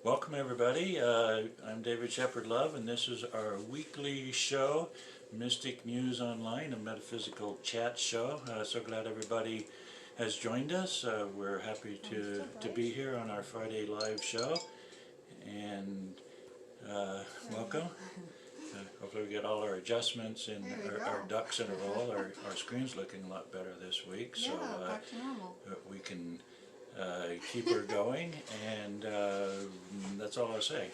Welcome everybody. I'm David Shepard Love, and this is our weekly show, Mystic Muse Online, a metaphysical chat show. So glad everybody has joined us. We're happy to be here on our Friday live show, and welcome. Hopefully we get all our adjustments and our ducks in a row. Our screen's looking a lot better this week, so back to normal. we can keep her going, and that's all I'll say.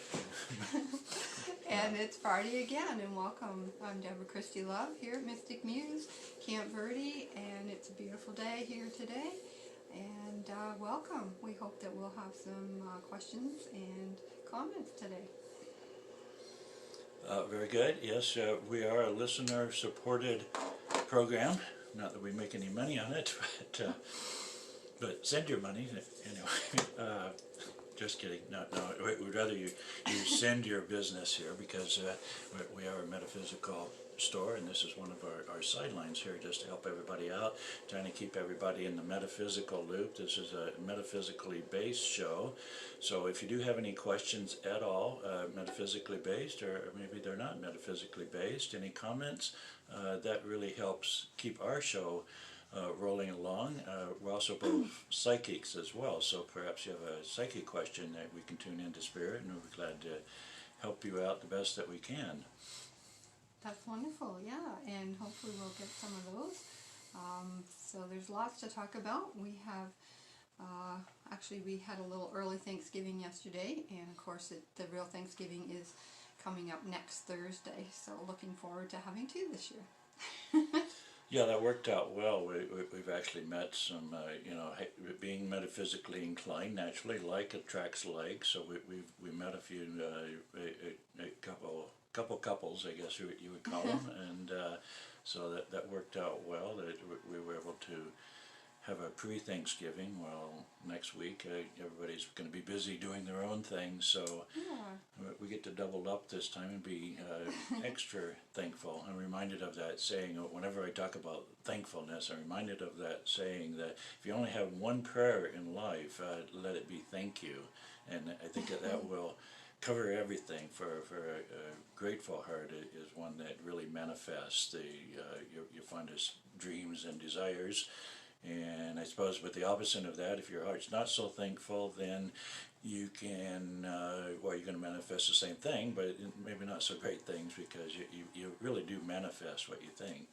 And it's Friday again, and welcome. I'm Deborah Christie Love here at Mystic Muse, Camp Verde, and it's a beautiful day here today. And welcome. We hope that we'll have some questions and comments today. Very good. Yes, we are a listener-supported program. Not that we make any money on it, but send your money anyway. Just kidding. No. We'd rather you send your business here, because we are a metaphysical store, and this is one of our sidelines here, just to help everybody out, trying to keep everybody in the metaphysical loop. This is a metaphysically based show, so if you do have any questions at all, metaphysically based, or maybe they're not metaphysically based, any comments, that really helps keep our show rolling along. We're also both psychics as well, so perhaps you have a psychic question that we can tune into Spirit, and we'll be glad to help you out the best that we can. That's wonderful, yeah, and hopefully we'll get some of those. So there's lots to talk about. We have, actually we had a little early Thanksgiving yesterday, and of course the real Thanksgiving is coming up next Thursday, so looking forward to having two this year. Yeah, that worked out well. We've actually met some, being metaphysically inclined, naturally, like attracts like. So we met a few, a couple couples, I guess you would call them, and so that worked out well. That we were able to have a pre-Thanksgiving. Well, next week everybody's going to be busy doing their own thing, so we get to double up this time and be extra thankful. I'm reminded of that saying, whenever I talk about thankfulness, I'm reminded of that saying that if you only have one prayer in life, let it be thank you. And I think that will cover everything. For a grateful heart is one that really manifests your fondest dreams and desires. And I suppose with the opposite of that, if your heart's not so thankful, then you can, you're going to manifest the same thing, but maybe not so great things, because you really do manifest what you think.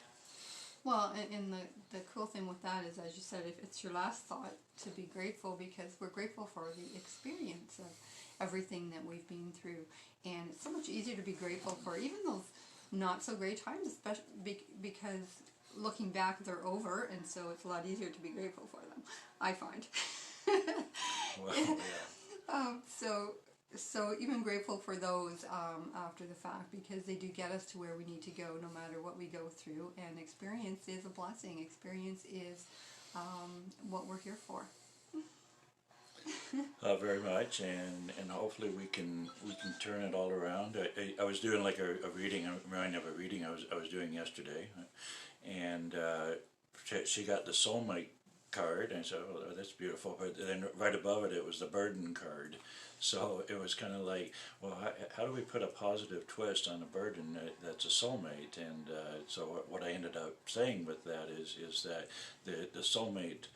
Well, and the cool thing with that is, as you said, if it's your last thought, to be grateful, because we're grateful for the experience of everything that we've been through. And it's so much easier to be grateful for even those not so great times, especially because looking back, they're over, and so it's a lot easier to be grateful for them, I find. Well, yeah. So even grateful for those after the fact, because they do get us to where we need to go, no matter what we go through. And experience is a blessing. Experience is what we're here for. Very much, and hopefully we can turn it all around. I was doing like a reading. I'm reminded of a reading I was doing yesterday, and she got the soulmate card, and I said, "Oh, that's beautiful." But then right above it, it was the burden card. So it was kind of like, well, how do we put a positive twist on a burden that's a soulmate? And so what I ended up saying with that is that the soulmate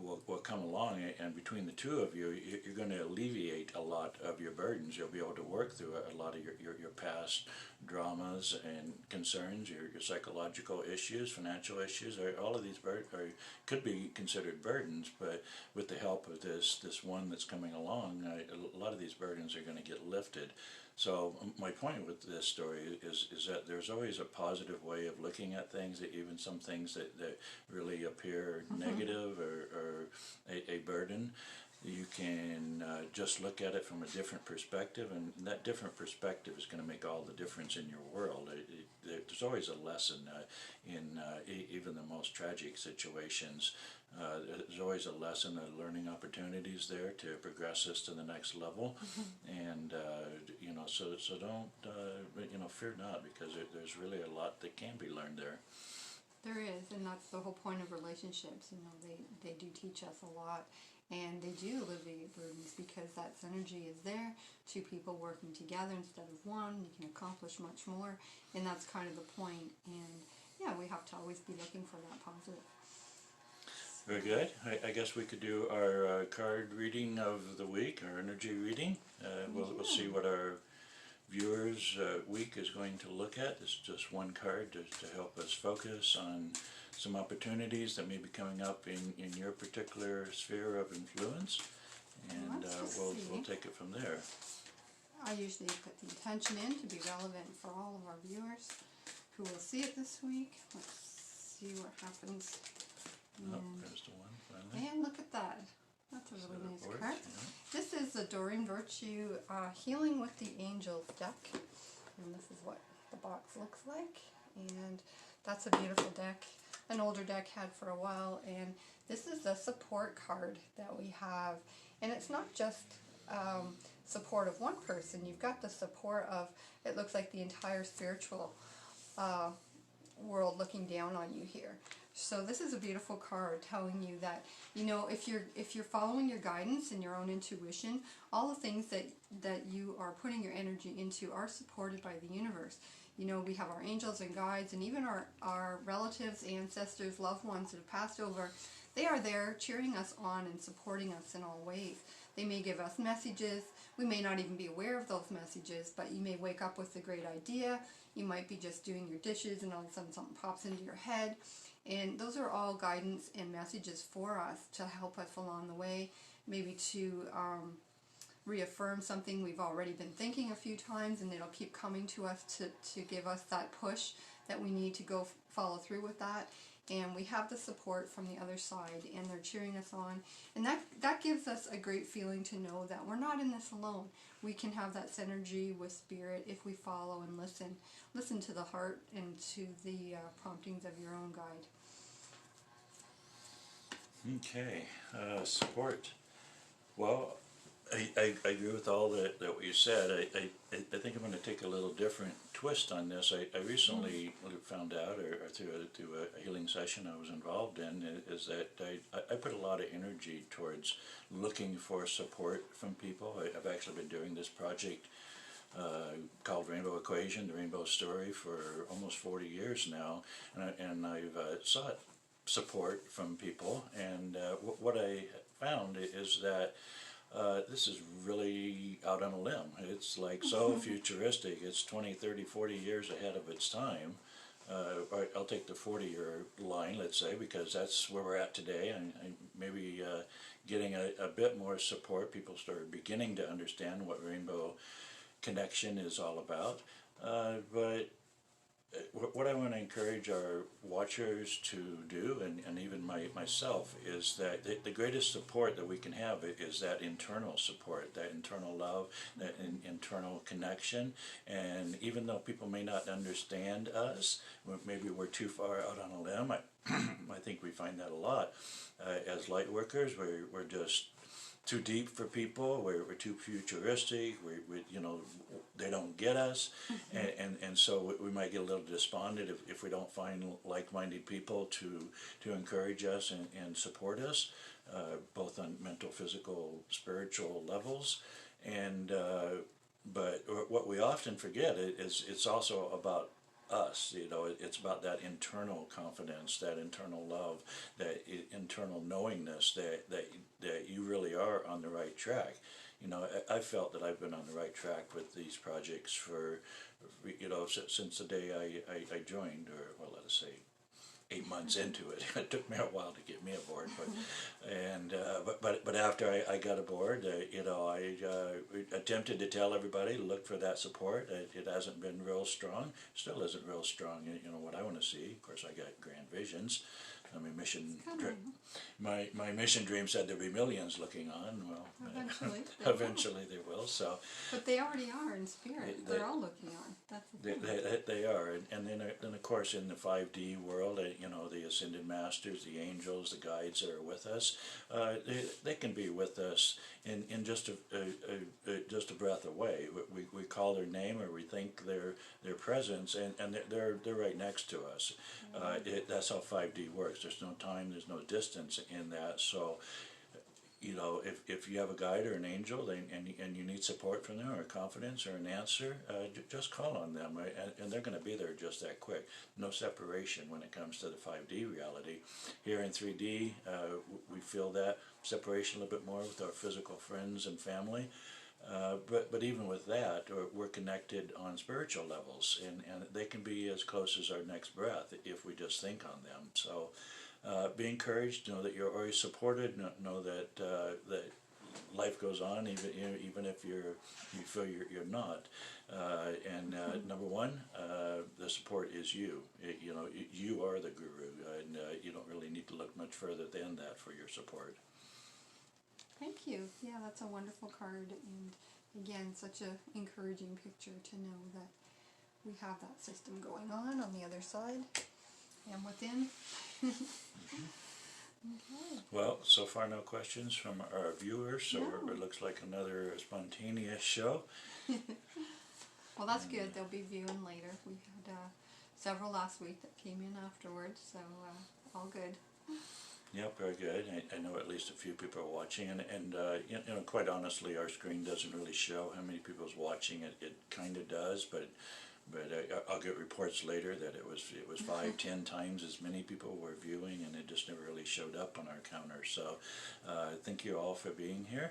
will come along, and between the two of you, you're going to alleviate a lot of your burdens. You'll be able to work through a lot of your past dramas and concerns, your psychological issues, financial issues. All of these could be considered burdens, but with the help of this one that's coming along, a lot of these burdens are going to get lifted. So my point with this story is that there's always a positive way of looking at things, even some things that really appear negative or a burden. You can just look at it from a different perspective, and that different perspective is going to make all the difference in your world. There's always a lesson in even the most tragic situations. There's always a lesson, a learning opportunities there to progress us to the next level, and so don't fear not, because there's really a lot that can be learned there. There is, and that's the whole point of relationships. They do teach us a lot, and they do alleviate burdens, because that synergy is there. Two people working together instead of one, you can accomplish much more, and that's kind of the point. And yeah, we have to always be looking for that positive. Very good. I guess we could do our card reading of the week, our energy reading. We'll see what our viewers' week is going to look at. It's just one card to help us focus on some opportunities that may be coming up in your particular sphere of influence, and we'll take it from there. I usually put the intention in to be relevant for all of our viewers who will see it this week. Let's see what happens. There's the one finally. And look at that. That's a really nice board, card. yeah. This is the Doreen Virtue Healing with the Angels deck. And this is what the box looks like. And that's a beautiful deck. An older deck had for a while. And this is the support card that we have. And it's not just support of one person. You've got the support of, it looks like the entire spiritual world looking down on you here. So this is a beautiful card telling you that, you know, if you're following your guidance and your own intuition, all the things that you are putting your energy into are supported by the universe. You know, we have our angels and guides, and even our relatives, ancestors, loved ones that have passed over. They are there cheering us on and supporting us in all ways. They may give us messages. We may not even be aware of those messages, but you may wake up with a great idea. You might be just doing your dishes and all of a sudden something pops into your head. And those are all guidance and messages for us to help us along the way, maybe to reaffirm something we've already been thinking a few times, and it'll keep coming to us to give us that push that we need to go follow through with that. And we have the support from the other side, and they're cheering us on. And that gives us a great feeling to know that we're not in this alone. We can have that synergy with spirit if we follow and listen. Listen to the heart and to the promptings of your own guide. Okay, support. Well, I agree with all that what you said. I think I'm going to take a little different twist on this. I recently found out, or through a healing session I was involved in, is that I put a lot of energy towards looking for support from people. I've actually been doing this project called Rainbow Equation, the Rainbow Story, for almost 40 years now, and I've sought support from people, and what I found is that this is really out on a limb. It's like so futuristic. It's 20, 30, 40 years ahead of its time. I'll take the 40-year line, let's say, because that's where we're at today. And maybe getting a bit more support. People start beginning to understand what Rainbow Connection is all about. But what I want to encourage our watchers to do, and even myself, is that the greatest support that we can have is that internal support, that internal love, that internal connection. And even though people may not understand us, maybe we're too far out on a limb. I think we find that a lot as light workers. We're just too deep for people. We're too futuristic. We you know, they don't get us, and so we might get a little despondent if we don't find like-minded people to encourage us and support us, both on mental, physical, spiritual levels. And but what we often forget is it's also about us. You know, it's about that internal confidence, that internal love, that internal knowingness that you really are on the right track. You know, I felt that I've been on the right track with these projects for you know, since the day I joined, or well, let us say 8 months into it. It took me a while to get me aboard, but after I got aboard, you know, I attempted to tell everybody to look for that support. It hasn't been real strong, still isn't real strong. You know what I want to see. Of course, I got grand visions. I mean, my mission dream said there'd be millions looking on. Well, eventually they will. So, but they already are in spirit. They're all looking on. That's the thing. They are, and then of course in the 5D world, you know, the ascended masters, the angels, the guides that are with us, they can be with us in just a breath away. We call their name, or we think their presence, and they're right next to us. That's how 5D works. There's no time, there's no distance in that. So you know, if you have a guide or an angel and you need support from them or confidence or an answer, just call on them, right? And they're going to be there just that quick. No separation when it comes to the 5D reality. Here in 3D, we feel that separation a little bit more with our physical friends and family. But even with that, we're connected on spiritual levels, and they can be as close as our next breath if we just think on them. So be encouraged. Know that you're always supported. Know that that life goes on, even if you feel you're not. And number one, the support is you. You know, you are the guru, and you don't really need to look much further than that for your support. Thank you. Yeah, that's a wonderful card, and again, such a encouraging picture to know that we have that system going on the other side and within. Okay. Well, so far no questions from our viewers, so No. it looks like another spontaneous show. Well, that's good. They'll be viewing later. We had several last week that came in afterwards, so all good. Yep, very good. I know at least a few people are watching, and you know, quite honestly, our screen doesn't really show how many people's watching. It kind of does, but I'll get reports later that it was 5-10 times as many people were viewing, and it just never really showed up on our counter. So thank you all for being here.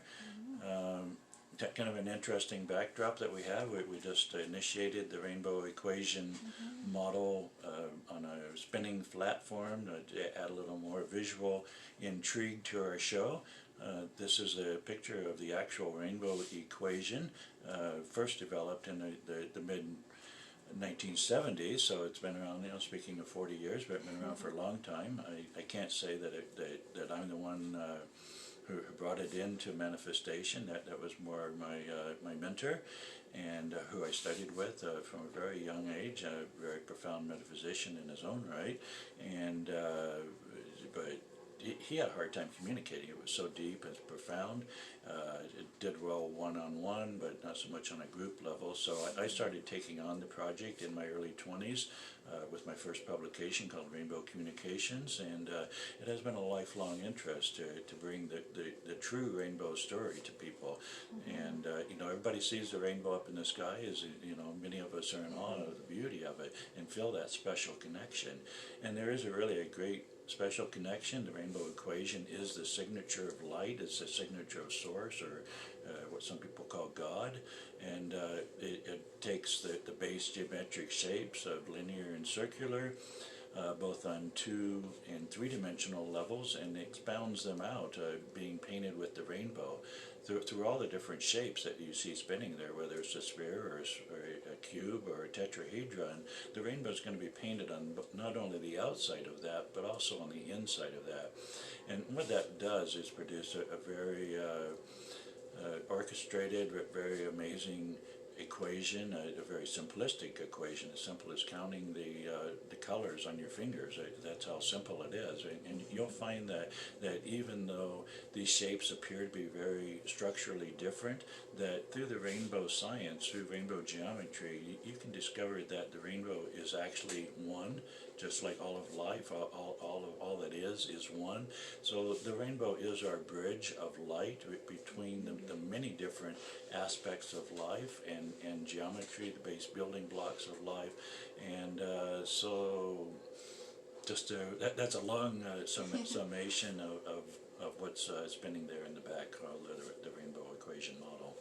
Kind of an interesting backdrop that we have. We just initiated the rainbow equation model on a spinning platform to add a little more visual intrigue to our show. This is a picture of the actual rainbow equation, first developed in the mid 1970s, so it's been around, you know, speaking of 40 years, but it's been around for a long time. I can't say that I'm the one who brought it into manifestation. That was more my mentor, and who I studied with from a very young age, a very profound metaphysician in his own right, and but he had a hard time communicating. It was so deep and profound. It did well one-on-one, but not so much on a group level. So I started taking on the project in my early 20s with my first publication called Rainbow Communications, and it has been a lifelong interest to bring the true rainbow story to people. And you know, everybody sees the rainbow up in the sky, as you know, many of us are in awe of the beauty of it and feel that special connection. And there is really a great special connection. The rainbow equation is the signature of light. It's the signature of source, or what some people call God. And it takes the base geometric shapes of linear and circular, both on 2 and 3-dimensional levels, and expounds them out, being painted with the rainbow through all the different shapes that you see spinning there, whether it's a sphere or a cube or a tetrahedron. The rainbow is going to be painted on not only the outside of that, but also on the inside of that. And what that does is produce a very orchestrated, very amazing equation, a very simplistic equation, as simple as counting the colors on your fingers. That's how simple it is. And you'll find that even though these shapes appear to be very structurally different, that through the rainbow science, through rainbow geometry, you can discover that the rainbow is actually one, just like all of life. All that is one. So the rainbow is our bridge of light between the many different aspects of life and geometry, the base building blocks of life. And so just that's a long summation of what's spinning there in the back, called the rainbow equation model.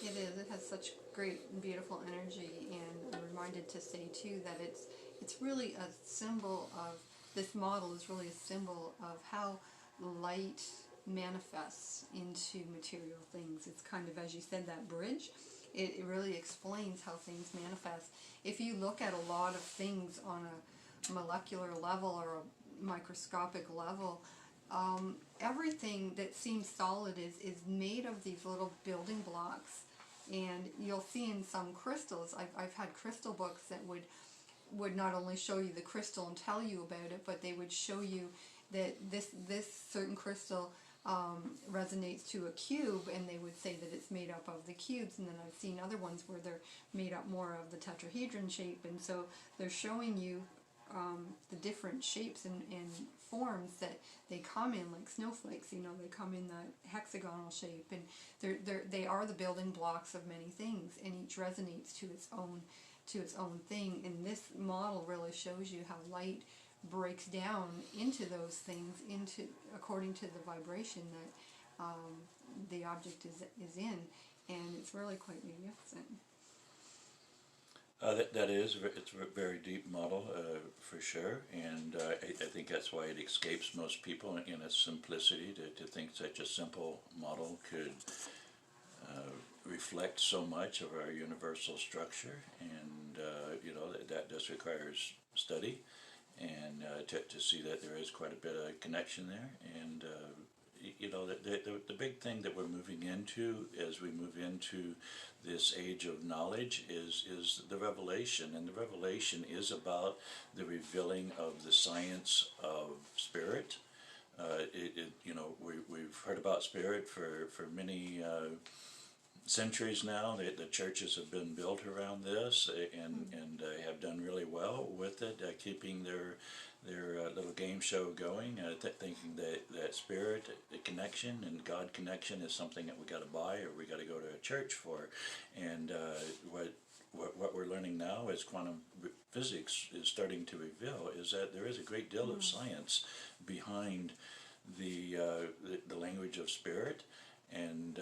It is. It has such great and beautiful energy, and I'm reminded to say too that it's really a symbol of, this model is really a symbol of how light manifests into material things. It's kind of, as you said, that bridge. It really explains how things manifest. If you look at a lot of things on a molecular level or a microscopic level, everything that seems solid is made of these little building blocks. And you'll see in some crystals, I've had crystal books that would not only show you the crystal and tell you about it, but they would show you that this certain crystal resonates to a cube, and they would say that it's made up of the cubes. And then I've seen other ones where they're made up more of the tetrahedron shape, and so they're showing you the different shapes and forms that they come in, like snowflakes. You know, they come in that hexagonal shape, and they are the building blocks of many things, and each resonates to its own thing. And this model really shows you how light breaks down into those things, into according to the vibration that the object is in, and it's really quite magnificent. It's a very deep model for sure, and I think that's why it escapes most people in its simplicity, to think such a simple model could reflect so much of our universal structure, and that just requires study, and to see that there is quite a bit of connection there, and the big thing that we're moving into as we move into this age of knowledge is the revelation, and the revelation is about the revealing of the science of spirit. We've heard about spirit for many centuries now. The churches have been built around this, and have done really well with it, keeping their little game show going, thinking that spirit connection and God connection is something that we got to buy or we got to go to a church for. And what we're learning now as quantum physics is starting to reveal is that there is a great deal of science behind the language of spirit and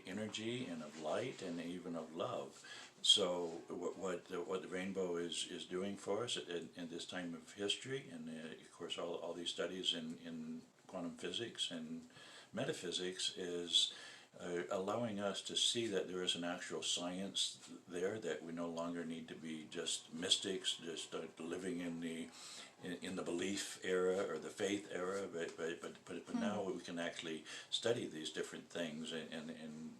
energy and of light and even of love. So what the rainbow is doing for us in this time of history, and of course all these studies in quantum physics and metaphysics, is allowing us to see that there is an actual science there, that we no longer need to be just mystics, just living in the belief era or the faith era, but now we can actually study these different things and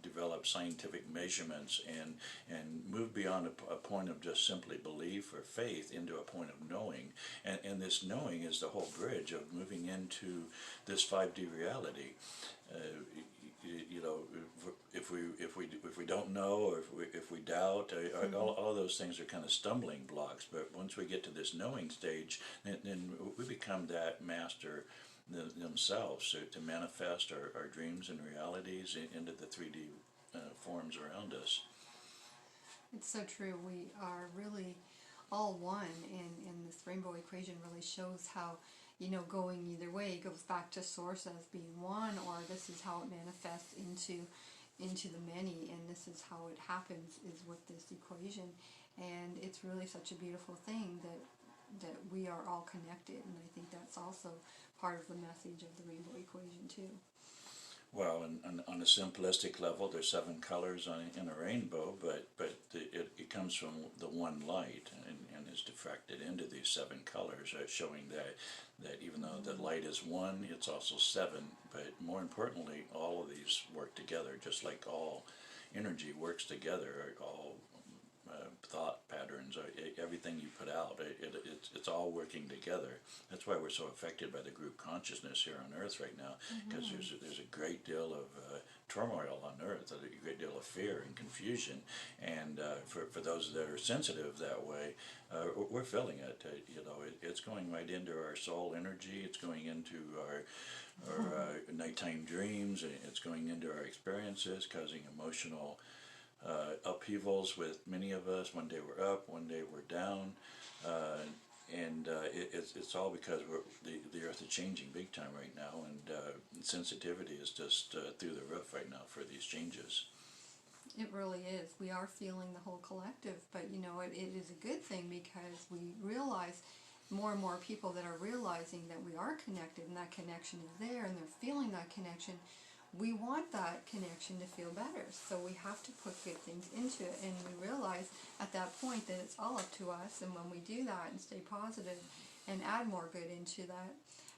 develop scientific measurements and move beyond a point of just simply belief or faith into a point of knowing, and this knowing is the whole bridge of moving into this 5D reality. If we don't know, or if we doubt, all of those things are kind of stumbling blocks. But once we get to this knowing stage, then we become that master themselves, to manifest our dreams and realities into the 3D forms around us. It's so true. We are really all one, and this rainbow equation really shows how, going either way goes back to source as being one, or this is how it manifests into the many, and this is how it happens, is with this equation. And it's really such a beautiful thing that we are all connected, and I think that's also part of the message of the rainbow equation too. Well, and on a simplistic level, there's 7 colors in a rainbow, but it comes from the one light, and is diffracted into these 7 colors, showing that even though the light is one, it's also 7. But more importantly, all of these work together, just like all energy works together. All thought patterns, everything you put out, it's all working together. That's why we're so affected by the group consciousness here on Earth right now, because there's a great deal of turmoil on Earth, a great deal of fear and confusion, and for those that are sensitive that way, we're feeling it. It's going right into our soul energy. It's going into our nighttime dreams. It's going into our experiences, causing emotional upheavals with many of us. One day we're up, one day we're down, and it's all because the Earth is changing big time right now, and sensitivity is just through the roof right now for these changes. It really is. We are feeling the whole collective, but it is a good thing, because we realize more and more people that are realizing that we are connected, and that connection is there, and they're feeling that connection. We want that connection to feel better, so we have to put good things into it, and we realize at that point that it's all up to us. And when we do that and stay positive and add more good into that,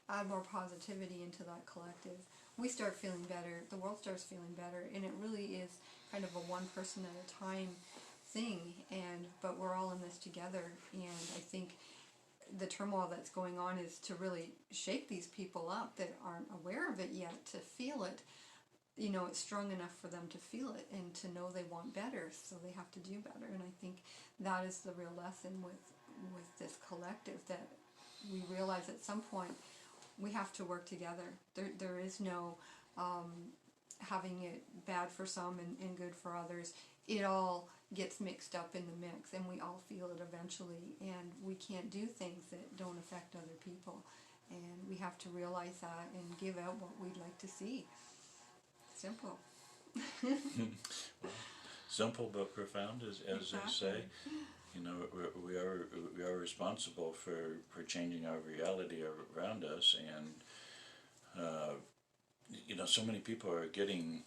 add more positivity into that collective, we start feeling better, the world starts feeling better, and it really is kind of a one person at a time thing, but we're all in this together. And I think the turmoil that's going on is to really shake these people up that aren't aware of it yet, to feel it. It's strong enough for them to feel it and to know they want better, so they have to do better. And I think that is the real lesson with this collective, that we realize at some point we have to work together. There is no having it bad for some and good for others. It all gets mixed up in the mix, and we all feel it eventually, and we can't do things that don't affect other people. And we have to realize that and give out what we'd like to see. Simple. Simple but profound, as Exactly. they say. You know, we are responsible for changing our reality around us, and you know, so many people are getting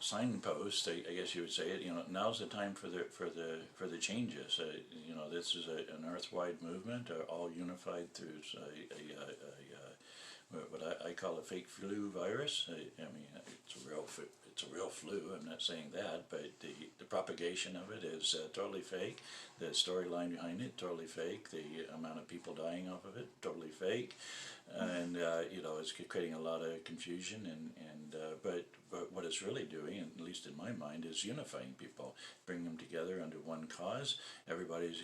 signposts. I guess you would say it. You know, now's the time for the changes. You know, this is an earth-wide movement, all unified through what I call a fake flu virus. I mean, it's a real flu. I'm not saying that, but the propagation of it is totally fake. The storyline behind it, totally fake. The amount of people dying off of it, totally fake. And you know, it's creating a lot of confusion. But what it's really doing, at least in my mind, is unifying people, bringing them together under one cause. Everybody's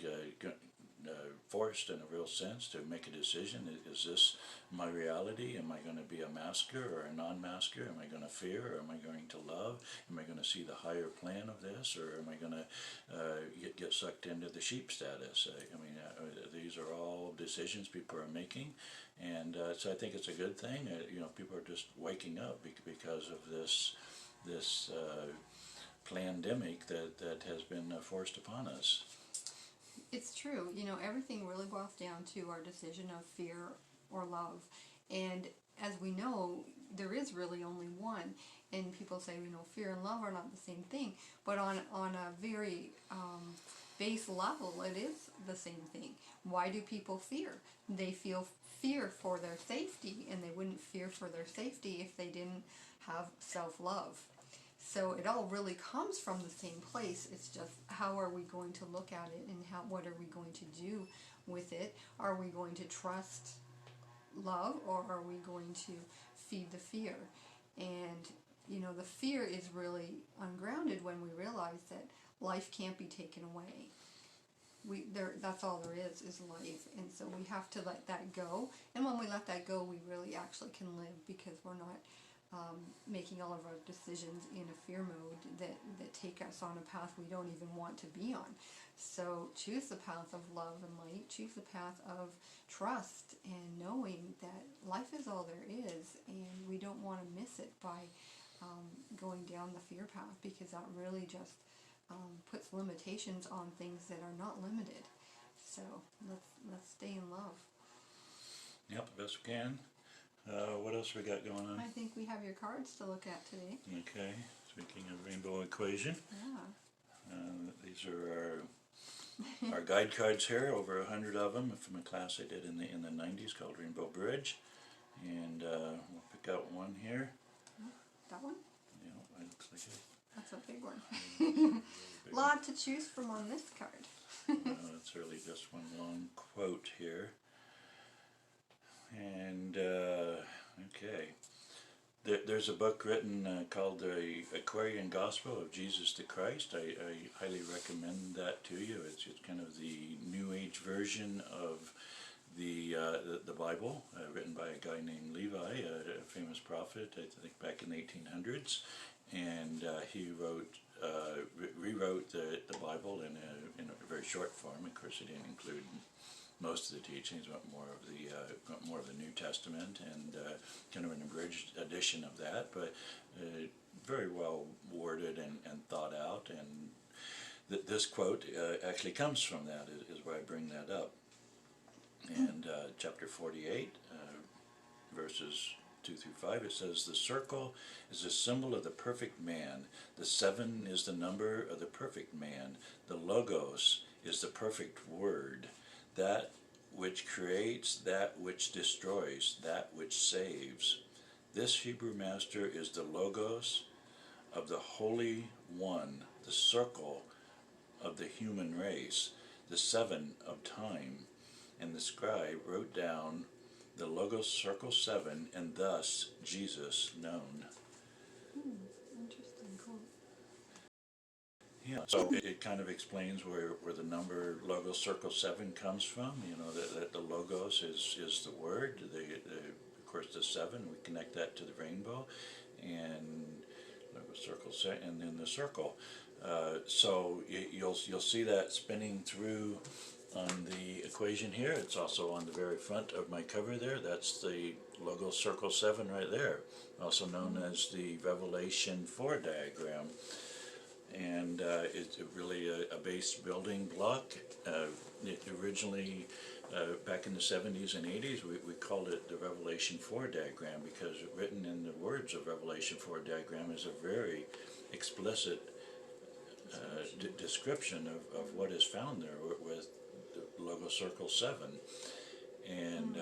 forced, in a real sense, to make a decision. Is this my reality? Am I going to be a masker or a non-masker? Am I going to fear or am I going to love? Am I going to see the higher plan of this, or am I going to get sucked into the sheep status? I mean, these are all decisions people are making, and so I think it's a good thing. You know, people are just waking up because of this pandemic that has been forced upon us. It's true. You know, everything really boils down to our decision of fear or love. And as we know, there is really only one. And people say, you know, fear and love are not the same thing. But on a very base level, it is the same thing. Why do people fear? They feel fear for their safety, and they wouldn't fear for their safety if they didn't have self-love. So it all really comes from the same place. It's just, how are we going to look at it, and what are we going to do with it? Are we going to trust love, or are we going to feed the fear? And you know, the fear is really ungrounded when we realize that life can't be taken away. That's all there is life, and so we have to let that go. And when we let that go, we really actually can live, because we're not making all of our decisions in a fear mode that take us on a path we don't even want to be on. So choose the path of love and light. Choose the path of trust and knowing that life is all there is, and we don't want to miss it by going down the fear path, because that really just puts limitations on things that are not limited. So let's stay in love. Yep, the best we can. What else we got going on? I think we have your cards to look at today. Okay, speaking of rainbow equation, Yeah. these are our guide cards here. Over 100 of them from a class I did in the 90s called Rainbow Bridge, and we'll pick out one here. That one? Yeah, it looks like it. That's a big one. Lot to choose from on this card. It's really just one long quote here. And okay, there's a book written called The Aquarian Gospel of Jesus the Christ. I highly recommend that to you. It's kind of the New Age version of the Bible, written by a guy named Levi, a famous prophet, I think back in the 1800s, and he rewrote the Bible in a very short form. Of course, he didn't include most of the teachings, but more of the New Testament, and kind of an abridged edition of that, but very well worded and thought out. And this quote actually comes from that, is why I bring that up. And chapter 48, verses 2 through 5, it says, "The circle is a symbol of the perfect man. The 7 is the number of the perfect man. The logos is the perfect word. That which creates, that which destroys, that which saves. This Hebrew master is the logos of the Holy One, the circle of the human race, the 7 of time." And the scribe wrote down the logos circle 7, and thus Jesus known. Interesting, cool. Yeah, So it kind of explains where the number Logos Circle 7 comes from. You know, that the Logos is the word. Of course, the 7, we connect that to the rainbow. And Logos Circle 7, and then the circle. So you'll see that spinning through on the equation here. It's also on the very front of my cover there. That's the Logos Circle 7 right there, also known as the Revelation 4 diagram. And it's really a base building block. It originally, back in the 70s and 80s, we called it the Revelation 4 diagram, because written in the words of Revelation 4 diagram is a very explicit description of what is found there with the Logo Circle 7. And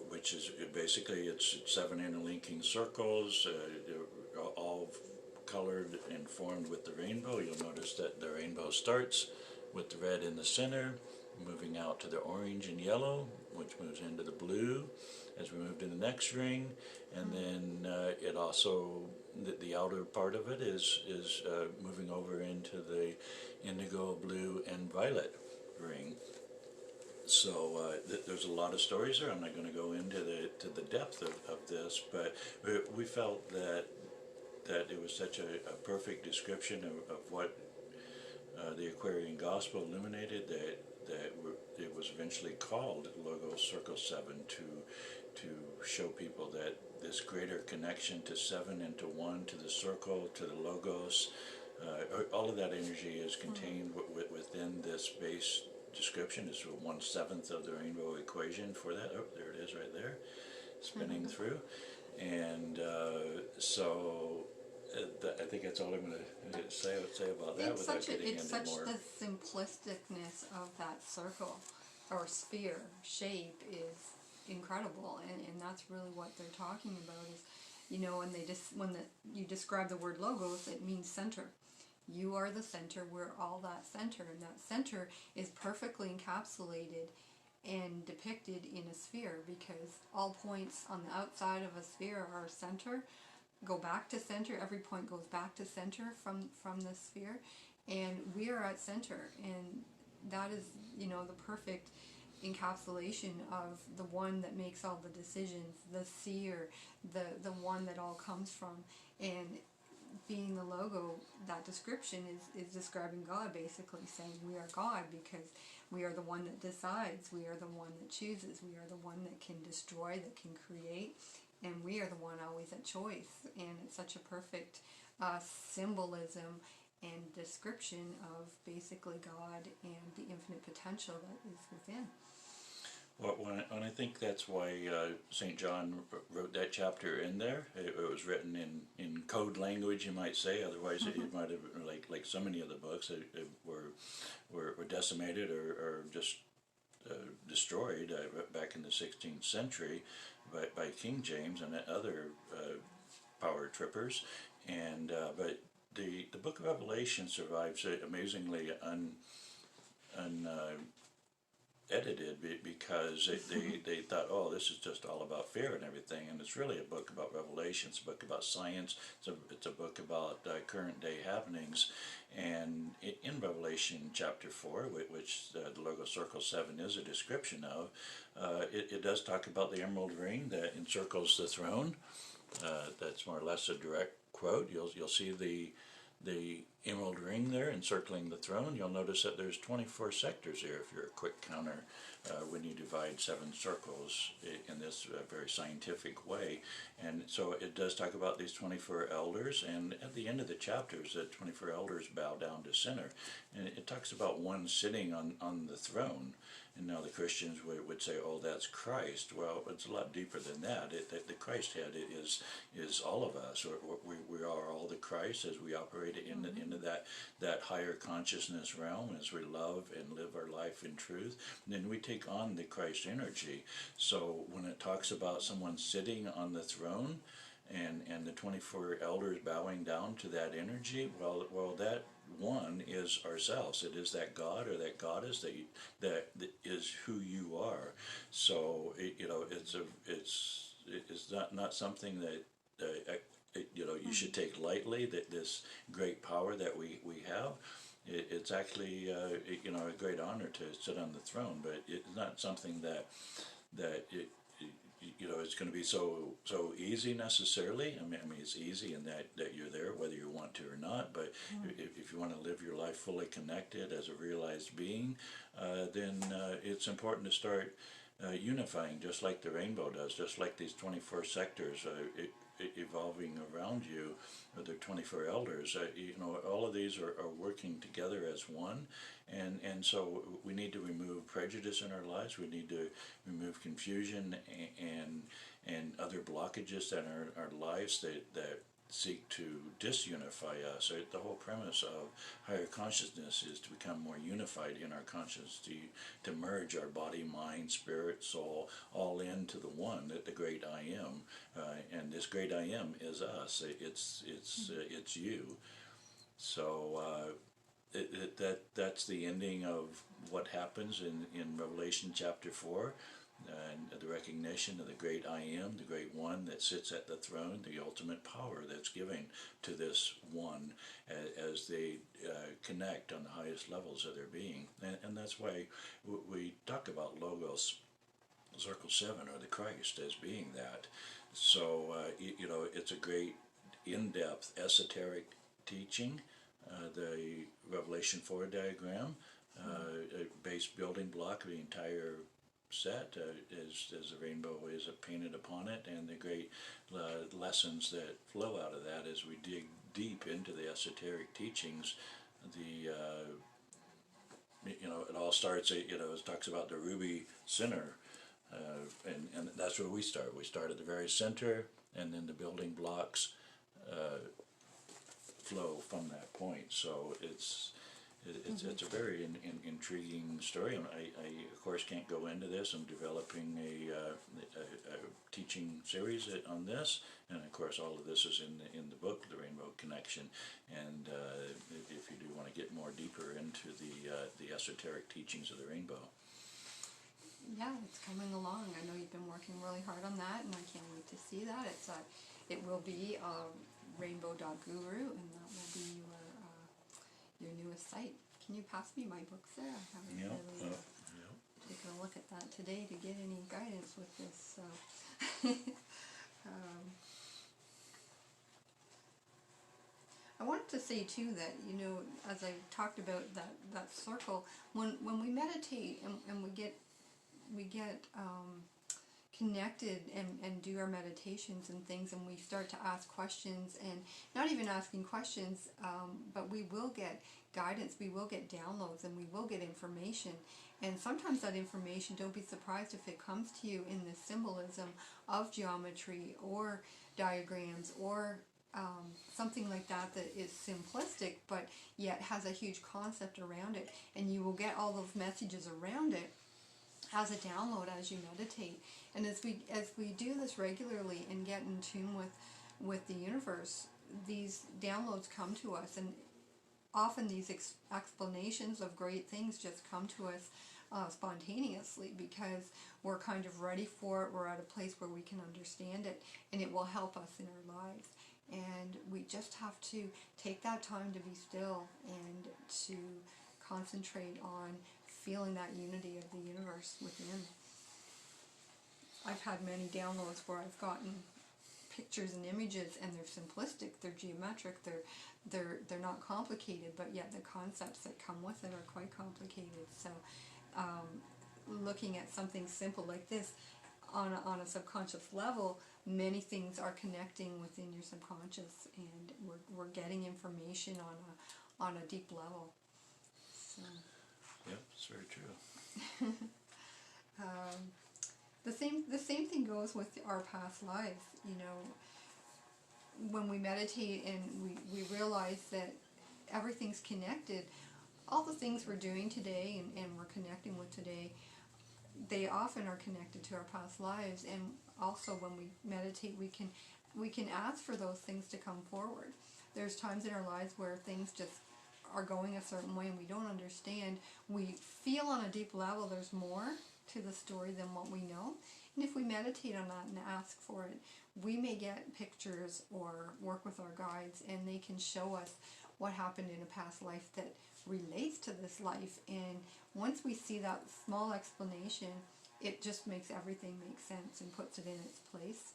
which is basically, it's 7 interlinking circles, all colored and formed with the rainbow. You'll notice that the rainbow starts with the red in the center, moving out to the orange and yellow, which moves into the blue as we move to the next ring. And then it also, the outer part of it is moving over into the indigo, blue, and violet ring. So there's a lot of stories there. I'm not going to go into the depth of this, but we felt that it was such a perfect description of what the Aquarian Gospel illuminated that it was eventually called Logos Circle 7 to show people that this greater connection to 7 and to 1, to the circle, to the Logos, all of that energy is contained within this base description. Is 1/7 of the rainbow equation for that. Oh, there it is right there, spinning through. And so I think that's all I'm going to say about that without getting into more. It's such the simplisticness of that circle or sphere shape is incredible, and that's really what they're talking about. Is, you know, when you describe the word logos, it means center. You are the center. We're all that center, and that center is perfectly encapsulated and depicted in a sphere, because all points on the outside of a sphere are center, go back to center. Every point goes back to center from the sphere, and we are at center, and that is, you know, the perfect encapsulation of the one that makes all the decisions, the seer, the one that all comes from. And being the logo, that description is describing God, basically saying we are God because we are the one that decides, we are the one that chooses, we are the one that can destroy, that can create, and we are the one always at choice. And it's such a perfect symbolism and description of basically God and the infinite potential that is within. Well, and I think that's why St. John wrote that chapter in there. It was written in code language, you might say. Otherwise, it might have, like so many of the books, were decimated or just destroyed back in the 16th century by King James and other power trippers. And but the Book of Revelation survives amazingly edited because they thought, oh, this is just all about fear and everything, and it's really a book about revelation. It's a book about science. It's a book about current day happenings. And in Revelation chapter 4, which the Logo Circle 7 is a description of, it does talk about the emerald ring that encircles the throne. That's more or less a direct quote. You'll see the emerald ring there encircling the throne. You'll notice that there's 24 sectors here if you're a quick counter when you divide 7 circles in this very scientific way. And so it does talk about these 24 elders, and at the end of the chapters the 24 elders bow down to center, and it talks about one sitting on the throne. And now the Christians would say, oh, that's Christ. Well, it's a lot deeper than that. The Christ head is all of us. We are all the Christ as we operate into that higher consciousness realm, as we love and live our life in truth. And then we take on the Christ energy. So when it talks about someone sitting on the throne and the 24 elders bowing down to that energy, well, that one is ourselves. It is that God or that goddess that is who you are. So it's not something that you should take lightly. That this great power that we have, it's actually you know, a great honor to sit on the throne, but it's not something that you know, it's going to be so easy necessarily. I mean it's easy in that you're there whether you want to or not. But if you want to live your life fully connected as a realized being, then it's important to start unifying, just like the rainbow does, just like these 24 sectors evolving around you, or the 24 elders. You know, all of these are working together as one, and so we need to remove prejudice in our lives. We need to remove confusion and other blockages in our lives that seek to disunify us. The whole premise of higher consciousness is to become more unified in our consciousness, to merge our body, mind, spirit, soul, all into the one, the great I am. And this great I am is us. It's you. So that's the ending of what happens in Revelation chapter 4. And the recognition of the great I am, the great one that sits at the throne, the ultimate power that's given to this one as they connect on the highest levels of their being. And that's why we talk about Logos, Circle 7, or the Christ, as being that. So, you know, it's a great in-depth esoteric teaching, the Revelation 4 diagram, a base building block of the entire set, as the rainbow is painted upon it, and the great lessons that flow out of that as we dig deep into the esoteric teachings. The you know, it all starts, you know, it talks about the ruby center, and that's where we start. We start at the very center, and then the building blocks flow from that point. So it's a very intriguing story. I of course can't go into this. I'm developing a teaching series on this, and of course all of this is in the book, The Rainbow Connection. And if you do want to get more deeper into the esoteric teachings of the rainbow. Yeah, it's coming along. I know you've been working really hard on that, and I can't wait to see that. It will be rainbow.guru, and that will be your newest site. Can you pass me my books there? I haven't really taken a look at that today to get any guidance with this. I wanted to say too that, you know, as I talked about that circle, when we meditate and we get connected and do our meditations and things, and we start to ask questions, and not even asking questions, but we will get guidance, we will get downloads, and we will get information. And sometimes that information, don't be surprised if it comes to you in the symbolism of geometry or diagrams or something like that is simplistic but yet has a huge concept around it, and you will get all those messages around it as a download as you meditate. And as we do this regularly and get in tune with the universe, these downloads come to us, and often these explanations of great things just come to us spontaneously, because we're kind of ready for it. We're at a place where we can understand it, and it will help us in our lives. And we just have to take that time to be still and to concentrate on feeling that unity of the universe within. I've had many downloads where I've gotten pictures and images, and they're simplistic, they're geometric, they're not complicated, but yet the concepts that come with it are quite complicated. So looking at something simple like this on a subconscious level, many things are connecting within your subconscious, and we're getting information on a deep level. So. Yep, it's very true. The same thing goes with our past lives. You know, when we meditate and we realize that everything's connected, all the things we're doing today and we're connecting with today, they often are connected to our past lives. And also when we meditate, we can ask for those things to come forward. There's times in our lives where things just are going a certain way and we don't understand. We feel on a deep level there's more to the story than what we know. And if we meditate on that and ask for it, we may get pictures or work with our guides, and they can show us what happened in a past life that relates to this life. And once we see that small explanation, it just makes everything make sense and puts it in its place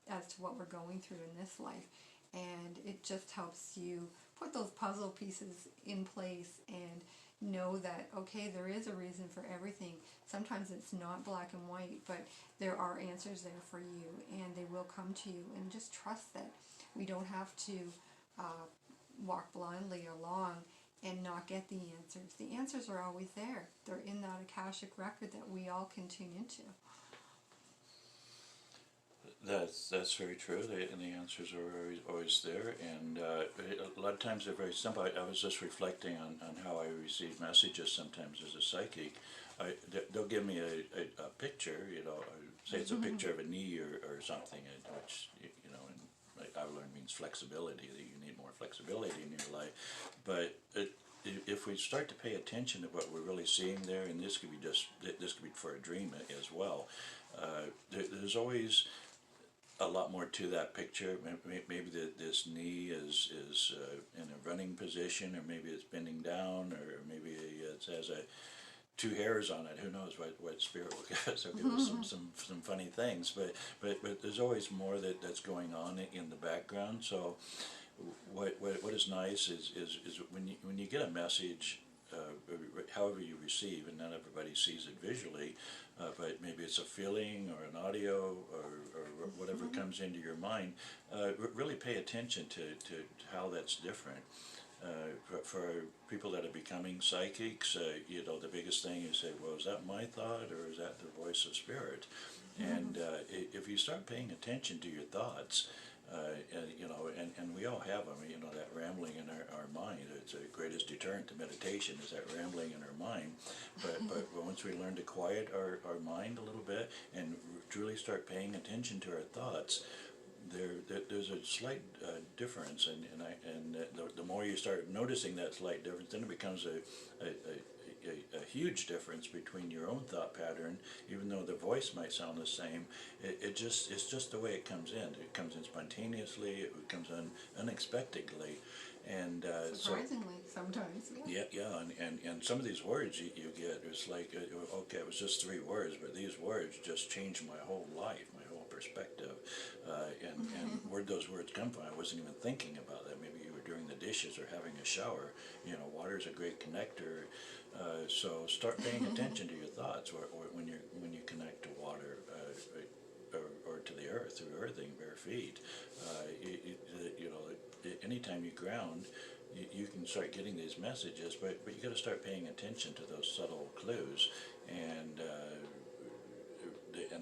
as to what we're going through in this life. And it just helps you put those puzzle pieces in place and know that, okay, there is a reason for everything. Sometimes it's not black and white, but there are answers there for you, and they will come to you. And just trust that we don't have to walk blindly along and not get the answers. The answers are always there. They're in that Akashic record that we all can tune into. That's very true, and the answers are always there, and a lot of times they're very simple. I was just reflecting on how I receive messages sometimes as a psychic. They'll give me a picture, say it's a picture of a knee or something, which, and I've learned means flexibility, that you need more flexibility in your life. But if we start to pay attention to what we're really seeing there, and this could be for a dream as well, there's always a lot more to that picture. Maybe this knee is in a running position, or maybe it's bending down, or maybe it has two hairs on it. Who knows what spirit will give us? Will give us some funny things. But there's always more that's going on in the background. So what is nice is when you get a message, however you receive, and not everybody sees it visually, but maybe it's a feeling or an audio or whatever comes into your mind, really pay attention to how that's different. For people that are becoming psychics, the biggest thing is say, well, is that my thought or is that the voice of spirit? And if you start paying attention to your thoughts, and we all have them, that rambling in our mind. It's the greatest deterrent to meditation is that rambling in our mind. But once we learn to quiet our mind a little bit and truly start paying attention to our thoughts, there's a slight difference, and the more you start noticing that slight difference, then it becomes a huge difference between your own thought pattern. Even though the voice might sound the same, it's just the way it comes in. It comes in spontaneously. It comes in unexpectedly, and Surprisingly, sometimes. Yeah, and some of these words you get, it's like, okay, it was just 3 words, but these words just changed my whole life, my whole perspective, and where'd those words come from? I wasn't even thinking about that. Maybe you were doing the dishes or having a shower. Water's a great connector. So start paying attention to your thoughts, or when you connect to water, or to the earth through earthing, bare feet. Anytime you ground, you can start getting these messages, but you got to start paying attention to those subtle clues, and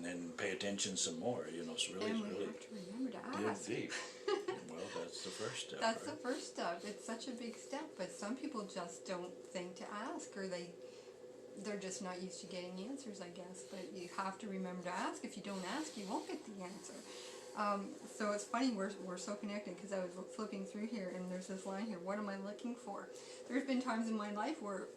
then pay attention some more. So really, And we have to remember to ask. deep. Well, that's the first step. That's right? the first step. It's such a big step, but some people just don't think to ask, or they're just not used to getting answers, I guess. But you have to remember to ask. If you don't ask, you won't get the answer. So it's funny, we're so connected, because I was flipping through here, and there's this line here, what am I looking for? There's been times in my life where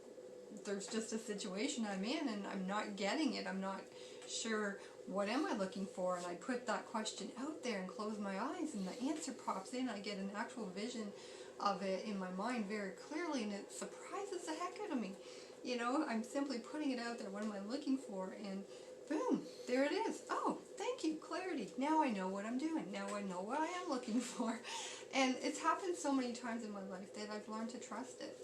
there's just a situation I'm in, and I'm not getting it. I'm not sure, what am I looking for? And I put that question out there and close my eyes, and the answer pops in. I get an actual vision of it in my mind very clearly, and it surprises the heck out of me. I'm simply putting it out there, what am I looking for? And boom, there it is. Oh, thank you, clarity. Now I know what I'm doing. Now I know what I am looking for. And it's happened so many times in my life that I've learned to trust it.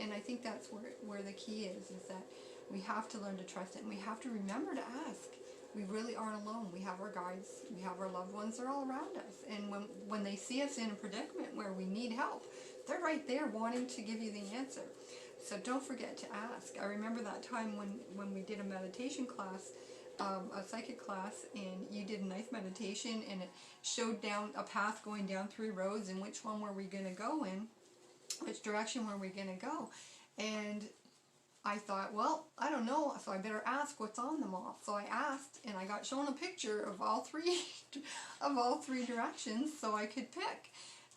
And I think that's where the key is that we have to learn to trust it, and we have to remember to ask. We really aren't alone. We have our guides, we have our loved ones, they're all around us. And when they see us in a predicament where we need help, they're right there wanting to give you the answer. So don't forget to ask. I remember that time when we did a meditation class, a psychic class, and you did a nice meditation, and it showed down a path going down 3 roads, and which one were we going to go in, which direction were we going to go. And I thought, well, I don't know, so I better ask what's on them all. So I asked, and I got shown a picture of all 3 directions, so I could pick.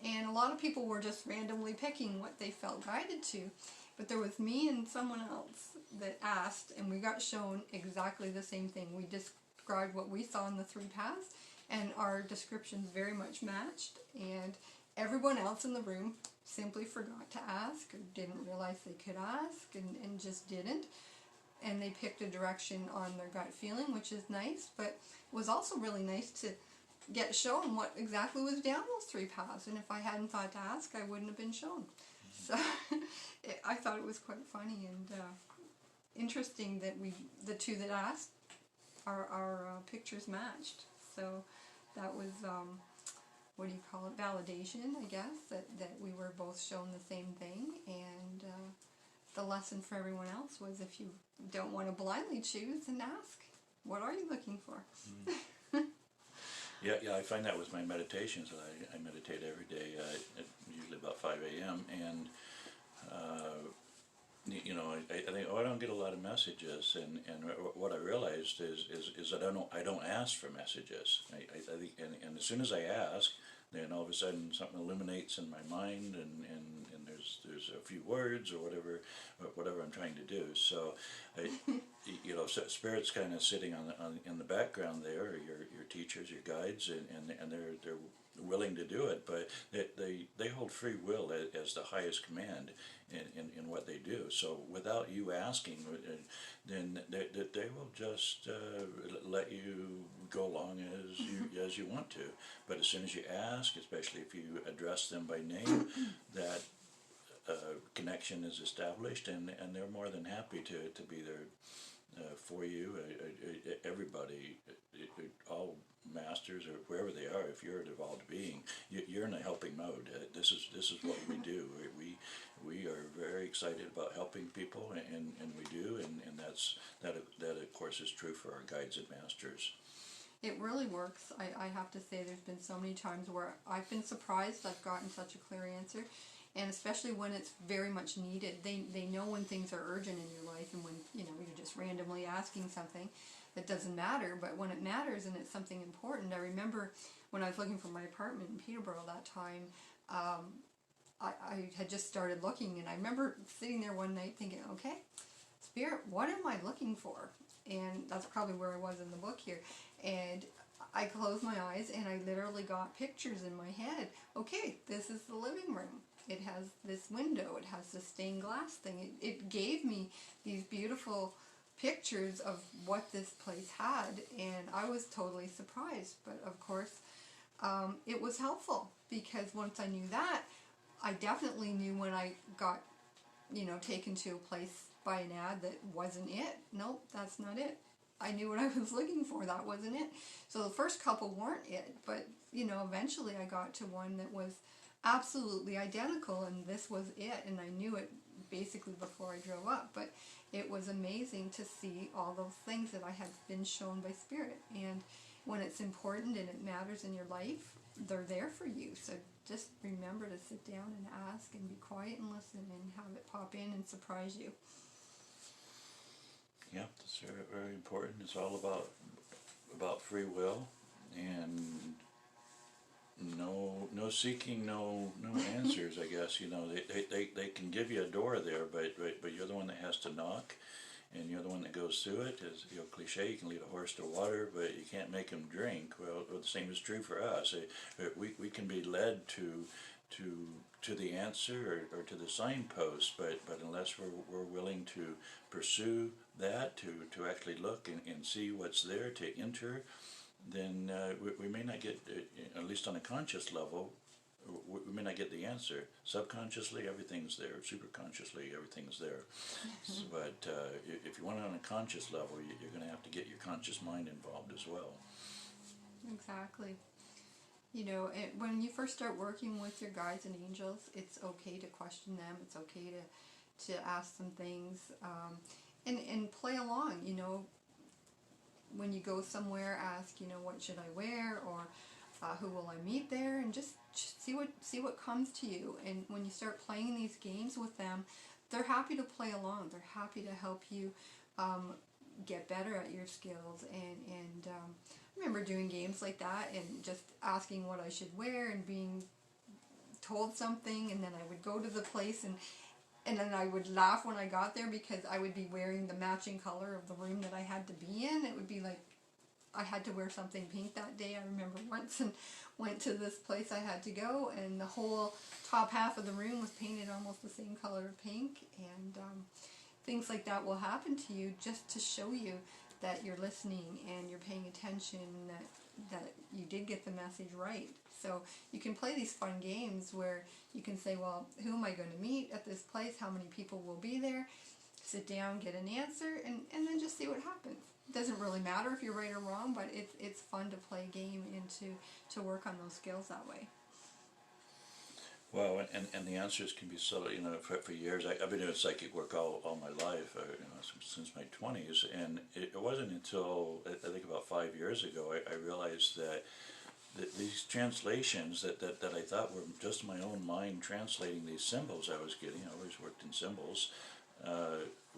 And a lot of people were just randomly picking what they felt guided to. But there was me and someone else that asked, and we got shown exactly the same thing. We described what we saw in the 3 paths, and our descriptions very much matched. And everyone else in the room simply forgot to ask or didn't realize they could ask and just didn't. And they picked a direction on their gut feeling, which is nice, but it was also really nice to get shown what exactly was down those 3 paths. And if I hadn't thought to ask, I wouldn't have been shown. So I thought it was quite funny and interesting that the 2 that asked, our pictures matched. So that was, what do you call it, validation, I guess, that we were both shown the same thing. And the lesson for everyone else was, if you don't want to blindly choose, then ask, what are you looking for? Yeah, I find that with my meditations. I meditate every day, usually about 5 a.m. and I think, I don't get a lot of messages, and what I realized is that I don't ask for messages. I think, and as soon as I ask, then all of a sudden something illuminates in my mind, and there's a few words or whatever I'm trying to do. So, so Spirit's kind of sitting in the background there, your teachers, your guides, and they're willing to do it, but they hold free will as the highest command in what they do. So without you asking, then they will just let you go along as you want to. But as soon as you ask, especially if you address them by name, that connection is established, and they're more than happy to be there for you. Everybody, all masters or wherever they are, if you're an evolved being, you're in a helping mode. This is what we do. We are very excited about helping people, and we do, and that of course is true for our guides and masters. It really works. I have to say, there's been so many times where I've been surprised I've gotten such a clear answer, and especially when it's very much needed. They know when things are urgent in your life, and when you're just randomly asking something that doesn't matter, but when it matters and it's something important. I remember when I was looking for my apartment in Peterborough that time, I had just started looking, and I remember sitting there one night thinking, okay, Spirit, what am I looking for? And that's probably where I was in the book here. And I closed my eyes and I literally got pictures in my head. Okay, this is the living room. It has this window. It has this stained glass thing. It gave me these beautiful pictures of what this place had, and I was totally surprised. But of course, it was helpful, because once I knew that, I definitely knew when I got, taken to a place by an ad that wasn't it. Nope, that's not it. I knew what I was looking for. That wasn't it. So the first couple weren't it, but eventually I got to one that was absolutely identical, and this was it, and I knew it basically before I drove up. But it was amazing to see all those things that I had been shown by Spirit, and when it's important and it matters in your life, they're there for you. So just remember to sit down and ask and be quiet and listen and have it pop in and surprise you. Yeah, that's very, very important. It's all about free will, and no seeking, no answers. I guess they can give you a door there, but you're the one that has to knock, and you're the one that goes through it. As cliche, you can lead a horse to water, but you can't make him drink. Well, the same is true for us. We can be led to the answer or to the signpost, but unless we're willing to pursue that, to actually look and see what's there, to enter, then we may not get, at least on a conscious level, we may not get the answer. Subconsciously, everything's there. Superconsciously, everything's there. But if you want it on a conscious level, you're going to have to get your conscious mind involved as well. Exactly. When you first start working with your guides and angels, it's okay to question them. It's okay to ask them things, and play along. When you go somewhere, ask, what should I wear, or who will I meet there, and just see what comes to you. And when you start playing these games with them, they're happy to play along. They're happy to help you get better at your skills. And I remember doing games like that and just asking what I should wear and being told something, and then I would go to the place and then I would laugh when I got there, because I would be wearing the matching color of the room that I had to be in. It would be like, I had to wear something pink that day. I remember once, and went to this place I had to go, and the whole top half of the room was painted almost the same color of pink, and things like that will happen to you just to show you that you're listening and you're paying attention, that you did get the message right. So you can play these fun games where you can say, well, who am I going to meet at this place? How many people will be there? Sit down, get an answer, and then just see what happens. It doesn't really matter if you're right or wrong, but it's fun to play a game and to work on those skills that way. Well, and the answers can be so, for years, I've been doing psychic work all my life, since my 20s, and it wasn't until, I think about 5 years ago, I realized that these translations that I thought were just my own mind translating these symbols I was getting, I always worked in symbols,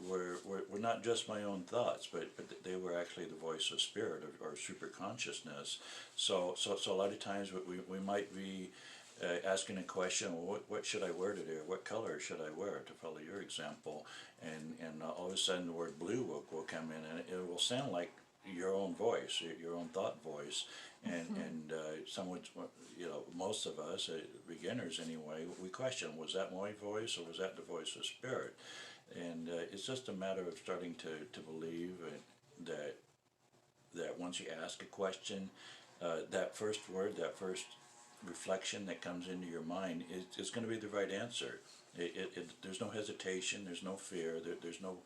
were not just my own thoughts, but they were actually the voice of spirit or super consciousness. So a lot of times we might be asking a question, well, what should I wear today, or what color should I wear, to follow your example, and all of a sudden the word blue will come in, and it will sound like your own voice, your own thought voice, and someone, most of us, beginners anyway, we question, was that my voice or was that the voice of spirit? And it's just a matter of starting to believe that once you ask a question, that first word, that first reflection that comes into your mind is going to be the right answer. There's no hesitation, there's no fear, there's no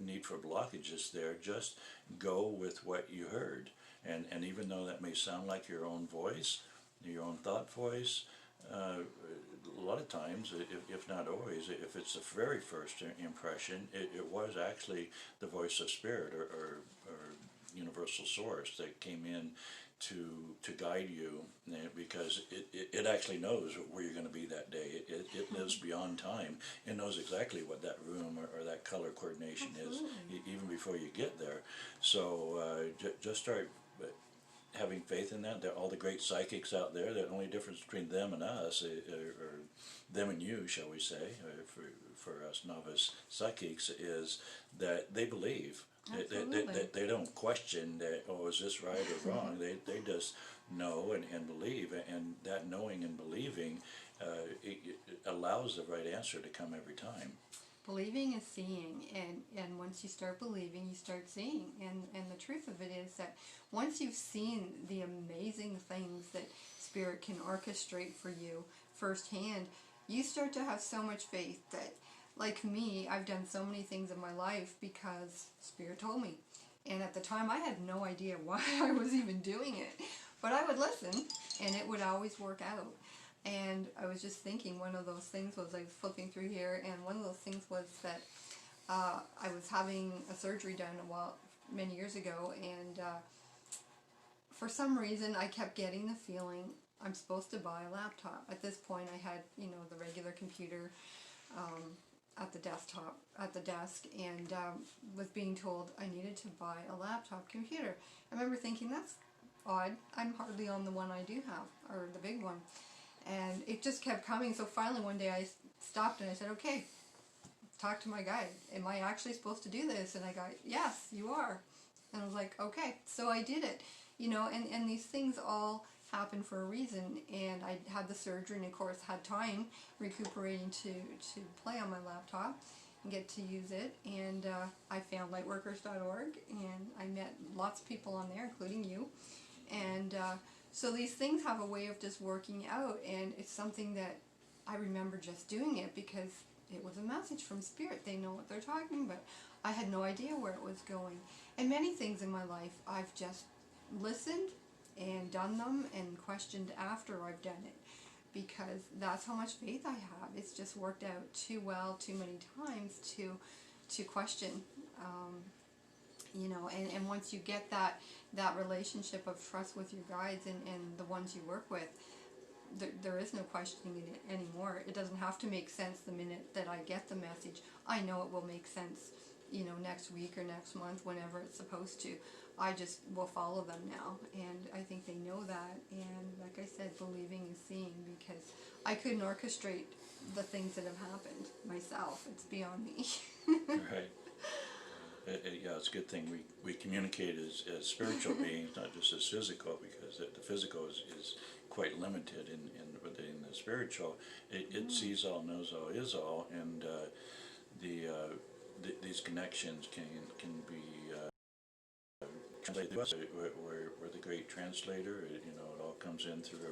need for blockages there. Just go with what you heard. And even though that may sound like your own voice, your own thought voice, a lot of times, if not always, if it's the very first impression, it was actually the voice of spirit or universal source that came in to guide you, because it actually knows where you're going to be that day. It lives beyond time. It knows exactly what that room or that color coordination Absolutely. is, even before you get there. So just start having faith in that. There are all the great psychics out there. The only difference between them and us, or them and you, shall we say, for us novice psychics, is that they believe. They don't question that, oh, is this right or wrong? They just know and believe, and that knowing and believing it allows the right answer to come every time. Believing is seeing, and once you start believing, you start seeing. And the truth of it is that once you've seen the amazing things that Spirit can orchestrate for you firsthand, you start to have so much faith that, like me, I've done so many things in my life because Spirit told me. And at the time, I had no idea why I was even doing it. But I would listen, and it would always work out. And I was just thinking, one of those things was, I was flipping through here, and one of those things was that I was having a surgery done many years ago, and for some reason I kept getting the feeling I'm supposed to buy a laptop. At this point I had, the regular computer at the desk, and was being told I needed to buy a laptop computer. I remember thinking, that's odd. I'm hardly on the one I do have, or the big one. And it just kept coming. So finally one day I stopped and I said, okay, talk to my guide. Am I actually supposed to do this? And I got, yes, you are. And I was like, okay. So I did it. And these things all happen for a reason. And I had the surgery, and of course had time recuperating to play on my laptop and get to use it. And I found lightworkers.org, and I met lots of people on there, including you. And so these things have a way of just working out, and it's something that I remember just doing it because it was a message from Spirit. They know what they're talking about. I had no idea where it was going. And many things in my life, I've just listened and done them and questioned after I've done it, because that's how much faith I have. It's just worked out too well too many times to question. And once you get that relationship of trust with your guides and the ones you work with, there is no questioning it anymore. It doesn't have to make sense the minute that I get the message. I know it will make sense, next week or next month, whenever it's supposed to. I just will follow them now, and I think they know that. And like I said, believing is seeing, because I couldn't orchestrate the things that have happened myself. It's beyond me. Right. yeah, it's a good thing we communicate as spiritual beings, not just as physical, because the physical is quite limited within the spiritual. It sees all, knows all, is all, and these connections can be translated to us. We're the great translator. It all comes in through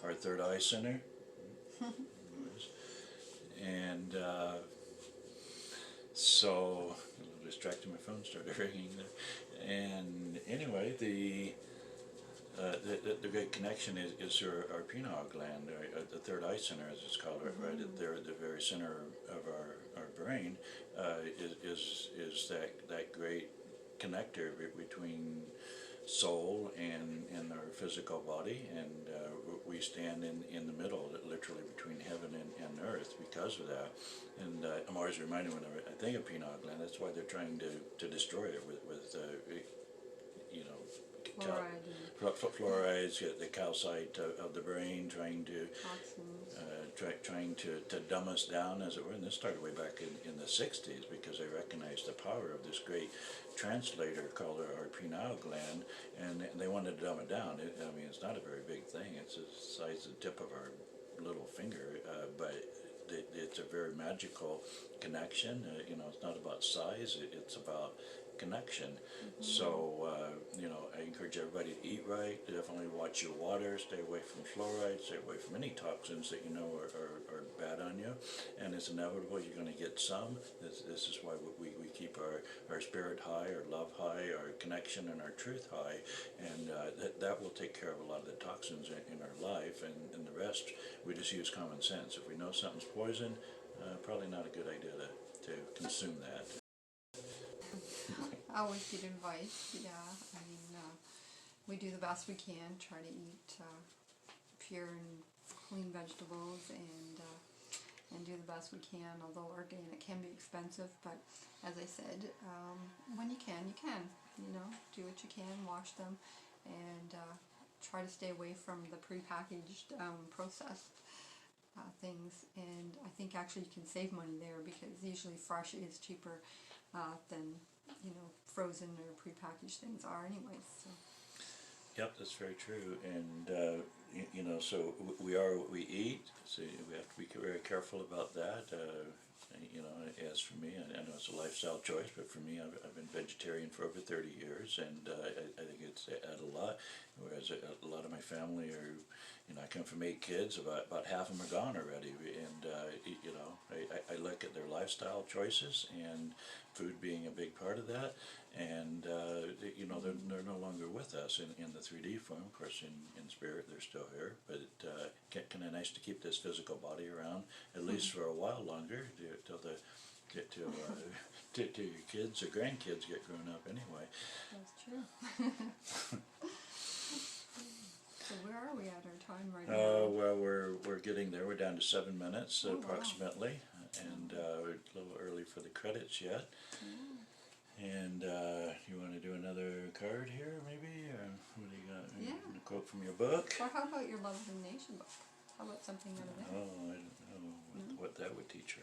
our third eye center, and so a little distracted. My phone started ringing there, and anyway, the great connection is our pineal gland, the third eye center, as it's called, right there at the very center of our brain, is that great connector between soul and our physical body, and we stand in the middle, literally between heaven and earth, because of that. And I'm always reminded whenever I think of pineal gland, that's why they're trying to destroy it with you know, fluorides, the calcite of the brain, trying to trying to dumb us down, as it were. And this started way back in the 60s, because they recognized the power of this great translator called our pineal gland, and they wanted to dumb it down. I mean, it's not a very big thing. It's the size of the tip of our little finger, but it's a very magical connection. It's not about size. It's about connection. So I encourage everybody to eat right, to definitely watch your water, stay away from fluoride, stay away from any toxins that are bad on you, and it's inevitable you're going to get some. This is why we keep our spirit high, our love high, our connection and our truth high, and that will take care of a lot of the toxins in our life, and the rest we just use common sense. If we know something's poison, probably not a good idea to consume that. I always get advice. Yeah, I mean, we do the best we can, try to eat pure and clean vegetables, and do the best we can. Although organic can be expensive, but as I said, when you can, you can. Do what you can, wash them, and try to stay away from the prepackaged, processed things. And I think actually you can save money there, because usually fresh is cheaper than frozen or prepackaged things are anyways. So. Yep, that's very true, and so we are what we eat. So we have to be very careful about that. As for me, I know it's a lifestyle choice, but for me, I've been vegetarian for over 30 years, and I think it's added a lot. Whereas a lot of my family are, I come from 8 kids, about half of them are gone already, and I look at their lifestyle choices, and food being a big part of that, and they're no longer with us in the 3D form. Of course, in spirit they're still here, but kind of nice to keep this physical body around at least for a while longer, till your kids or grandkids get grown up anyway. That's true. So where are we at our time right now? Well, we're getting there. We're down to 7 minutes approximately, wow. And we're a little early for the credits yet. And you want to do another card here, maybe? Or what do you got? Yeah. A quote from your book? Or how about your Love of the Nation book? How about something out of that? Oh, I don't know what that would teach her.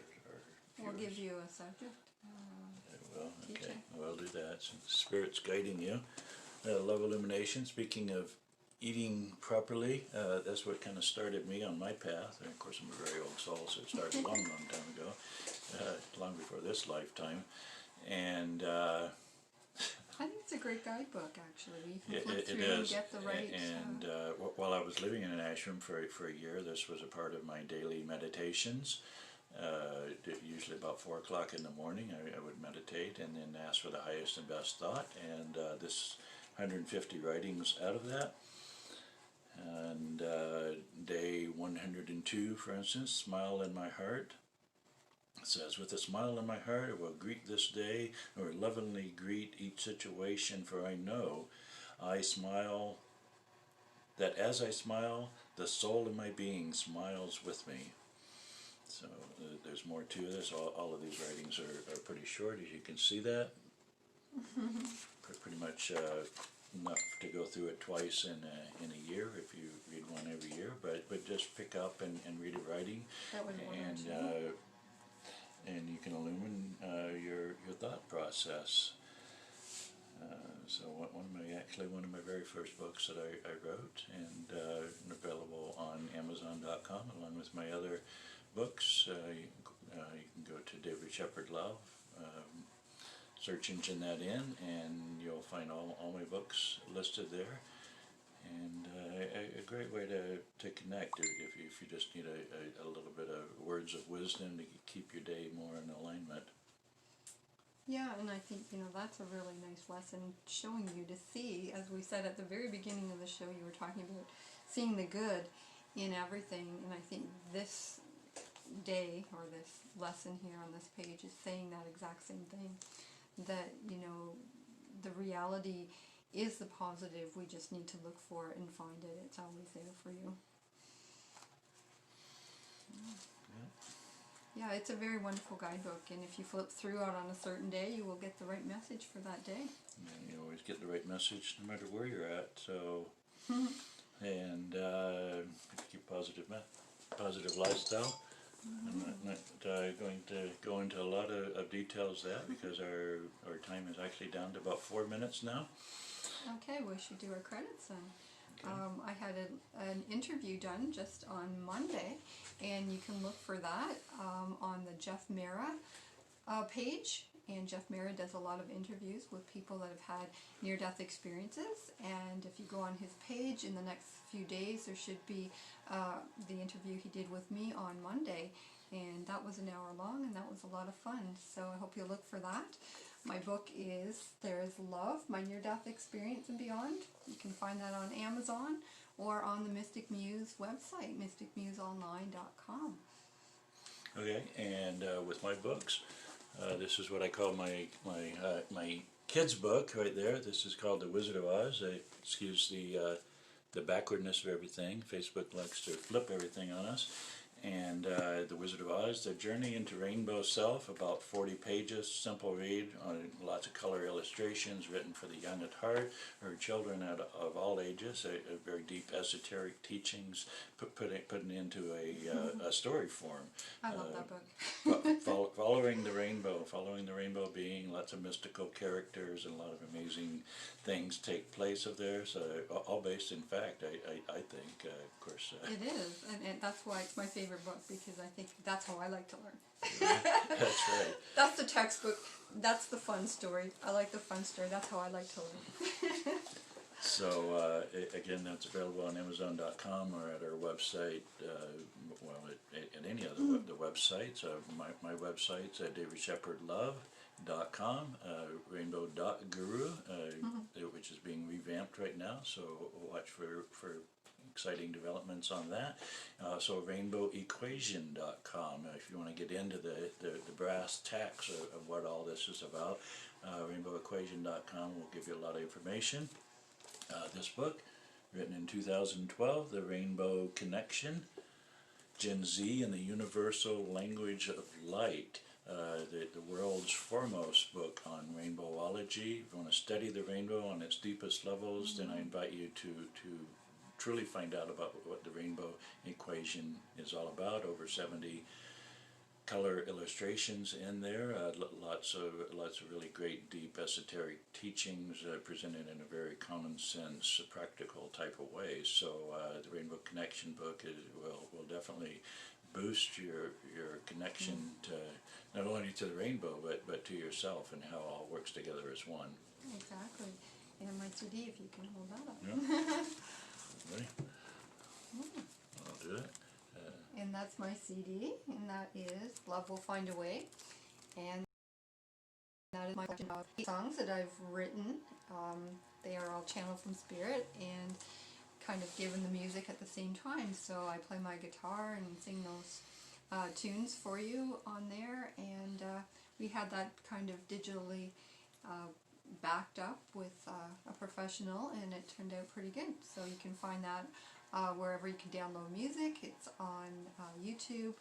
We'll give you a subject. Okay. Well, I'll do that. So the Spirit's guiding you. Love illumination. Speaking of eating properly, that's what kind of started me on my path. And of course, I'm a very old soul, so it started a long time ago, long before this lifetime. And I think it's a great guidebook, actually. You can flip through and get the right. And while I was living in an ashram for a year, this was a part of my daily meditations. Usually about 4 o'clock in the morning, I would meditate and then ask for the highest and best thought. And this 150 writings out of that. And day 102, for instance, smile in my heart. It says, with a smile in my heart, I will greet this day, or lovingly greet each situation, for I know I smile, that as I smile, the soul in my being smiles with me. So there's more to this. All of these writings are pretty short, as you can see that. Pretty much enough to go through it twice in a year, if you read one every year, but just pick up and read a writing. That was one and and you can illumine your thought process. So one of my very first books that I wrote, and available on Amazon.com along with my other books. You can go to David Shepherd Love, search engine that in, and you'll find all my books listed there. And a great way to connect if you just need a little bit of words of wisdom to keep your day more in alignment. Yeah, and I think, that's a really nice lesson, showing you to see, as we said at the very beginning of the show, you were talking about seeing the good in everything, and I think this day, or this lesson here on this page, is saying that exact same thing, that, the reality is the positive, we just need to look for it and find it. It's always there for you. Yeah, it's a very wonderful guidebook, and if you flip through it on a certain day, you will get the right message for that day. And you always get the right message no matter where you're at. So, and keep positive lifestyle. I'm not going to go into a lot of details that, because our time is actually down to about 4 minutes now. Okay, we should do our credits then. Okay. I had an interview done just on Monday, and you can look for that on the Jeff Mara page. And Jeff Mara does a lot of interviews with people that have had near-death experiences. And if you go on his page in the next few days, there should be the interview he did with me on Monday. And that was an hour long, and that was a lot of fun. So I hope you'll look for that. My book is There Is Love, My Near-Death Experience and Beyond. You can find that on Amazon or on the Mystic Muse website, mysticmuseonline.com. Okay, and with my books, this is what I call my kids' book right there. This is called The Wizard of Oz. Excuse the backwardness of everything. Facebook likes to flip everything on us. And The Wizard of Oz, The Journey into Rainbow Self, about 40 pages, simple read, lots of color illustrations, written for the young at heart, or children of all ages, a very deep esoteric teachings, putting into a story form. I love that book. Following the rainbow being, lots of mystical characters, and a lot of amazing things take place of there, so all based in fact, I think, of course. It is, and that's why it's my favorite book, because I think that's how I like to learn. That's right. That's the textbook. That's the fun story. I like the fun story. That's how I like to learn. So, again, that's available on Amazon.com or at our website, at any of the websites. My website's at davidshepardlove.com, rainbow.guru, which is being revamped right now, so watch for exciting developments on that. So rainbowequation.com, if you want to get into the brass tacks of what all this is about. Rainbowequation.com will give you a lot of information. This book, written in 2012, The Rainbow Connection, Gen Z and the Universal Language of Light, the world's foremost book on rainbowology. If you want to study the rainbow on its deepest levels, then I invite you to truly find out about what the rainbow equation is all about. Over 70 color illustrations in there, lots of really great deep esoteric teachings presented in a very common sense, practical type of way. So the Rainbow Connection book will definitely boost your connection to not only to the rainbow but to yourself, and how it all works together as one. Exactly. And my CD, if you can hold that up. Yeah. Ready? I'll do it. And that's my CD, and that is Love Will Find a Way. And that is my collection of 8 songs that I've written. They are all channeled from Spirit and kind of given the music at the same time. So I play my guitar and sing those tunes for you on there. And we had that kind of digitally backed up with a professional, and it turned out pretty good. So you can find that wherever you can download music. It's on YouTube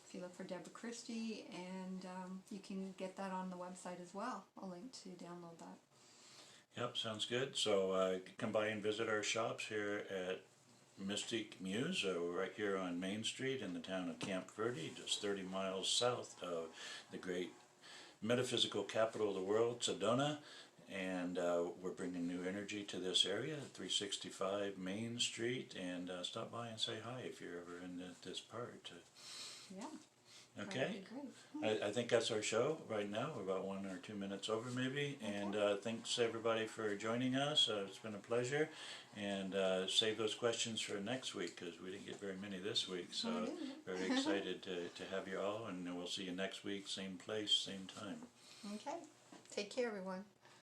if you look for Deborah Christie, and you can get that on the website as well, a link to download that. Yep, sounds good. So come by and visit our shops here at Mystic Muse, right here on Main Street in the town of Camp Verde, just 30 miles south of the great metaphysical capital of the world, Sedona. And we're bringing new energy to this area, 365 Main Street, and stop by and say hi if you're ever in this part. Yeah. Okay, That would be great. I think that's our show right now. We're about 1 or 2 minutes over maybe, and thanks everybody for joining us. It's been a pleasure, and save those questions for next week because we didn't get very many this week, so very excited to have you all, and we'll see you next week, same place, same time. Okay. Take care, everyone.